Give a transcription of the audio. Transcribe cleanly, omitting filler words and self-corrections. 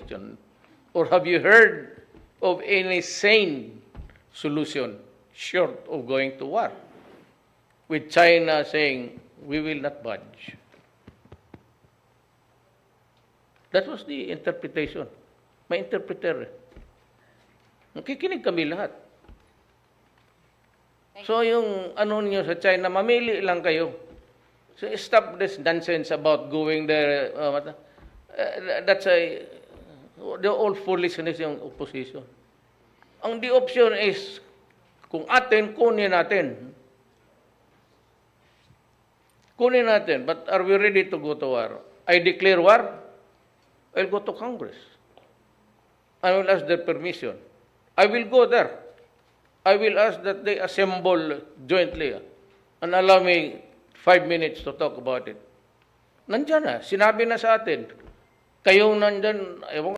question? Or have you heard of any sane solution short of going to war? With China saying, we will not budge. That was the interpretation. May interpreter. Nakikinig kami lahat. So yung ano niyo sa China, mamili lang kayo. So stop this nonsense about going there. That's the all foolishness yung opposition. Ang the option is, kung atin, kunin natin. Kunin natin. But are we ready to go to war? I declare war. I'll go to Congress. I will ask their permission. I will go there. I will ask that they assemble jointly and allow me 5 minutes to talk about it. Nandiyan na. Sinabi na sa atin. Kayo nandyan, ewan